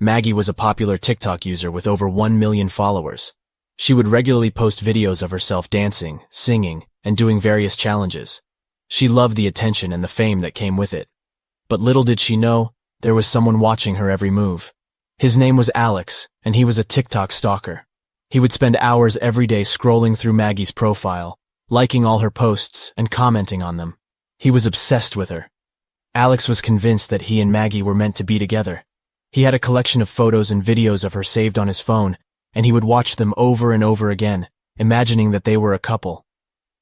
Maggie was a popular TikTok user with over 1 million followers. She would regularly post videos of herself dancing, singing, and doing various challenges. She loved the attention and the fame that came with it. But little did she know, there was someone watching her every move. His name was Alex, and he was a TikTok stalker. He would spend hours every day scrolling through Maggie's profile, liking all her posts and commenting on them. He was obsessed with her. Alex was convinced that he and Maggie were meant to be together. He had a collection of photos and videos of her saved on his phone, and he would watch them over and over again, imagining that they were a couple.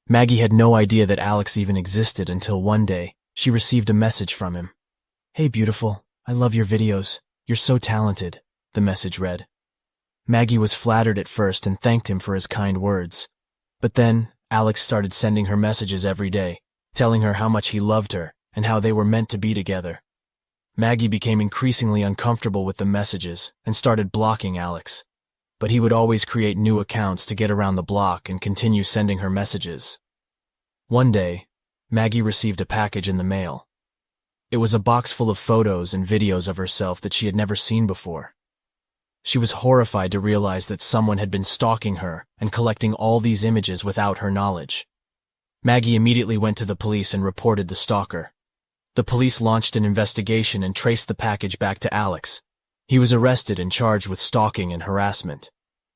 Maggie had no idea that Alex even existed until one day, she received a message from him. "Hey beautiful, I love your videos. You're so talented," the message read. Maggie was flattered at first and thanked him for his kind words. But then, Alex started sending her messages every day, telling her how much he loved her and how they were meant to be together. Maggie became increasingly uncomfortable with the messages and started blocking Alex. But he would always create new accounts to get around the block and continue sending her messages. One day, Maggie received a package in the mail. It was a box full of photos and videos of herself that she had never seen before. She was horrified to realize that someone had been stalking her and collecting all these images without her knowledge. Maggie immediately went to the police and reported the stalker. The police launched an investigation and traced the package back to Alex. He was arrested and charged with stalking and harassment.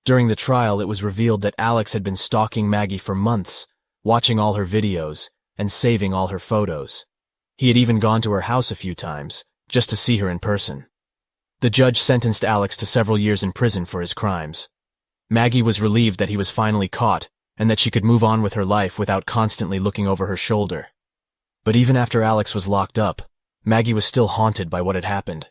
During the trial, it was revealed that Alex had been stalking Maggie for months, watching all her videos and saving all her photos. He had even gone to her house a few times, just to see her in person. The judge sentenced Alex to several years in prison for his crimes. Maggie was relieved that he was finally caught and that she could move on with her life without constantly looking over her shoulder. But even after Alex was locked up, Maggie was still haunted by what had happened.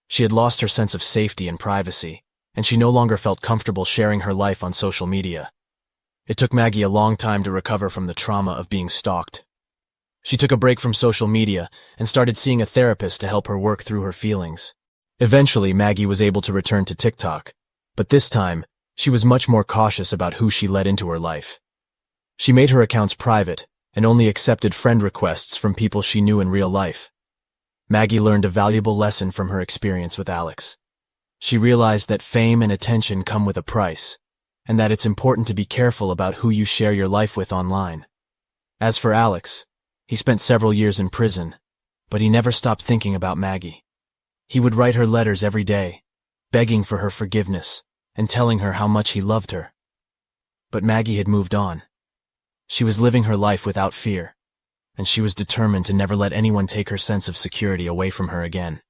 She had lost her sense of safety and privacy, and she no longer felt comfortable sharing her life on social media. It took Maggie a long time to recover from the trauma of being stalked. She took a break from social media and started seeing a therapist to help her work through her feelings. Eventually, Maggie was able to return to TikTok, but this time, she was much more cautious about who she let into her life. She made her accounts private and only accepted friend requests from people she knew in real life. Maggie learned a valuable lesson from her experience with Alex. She realized that fame and attention come with a price, and that it's important to be careful about who you share your life with online. As for Alex, he spent several years in prison, but he never stopped thinking about Maggie. He would write her letters every day, begging for her forgiveness and telling her how much he loved her. But Maggie had moved on. She was living her life without fear, and she was determined to never let anyone take her sense of security away from her again.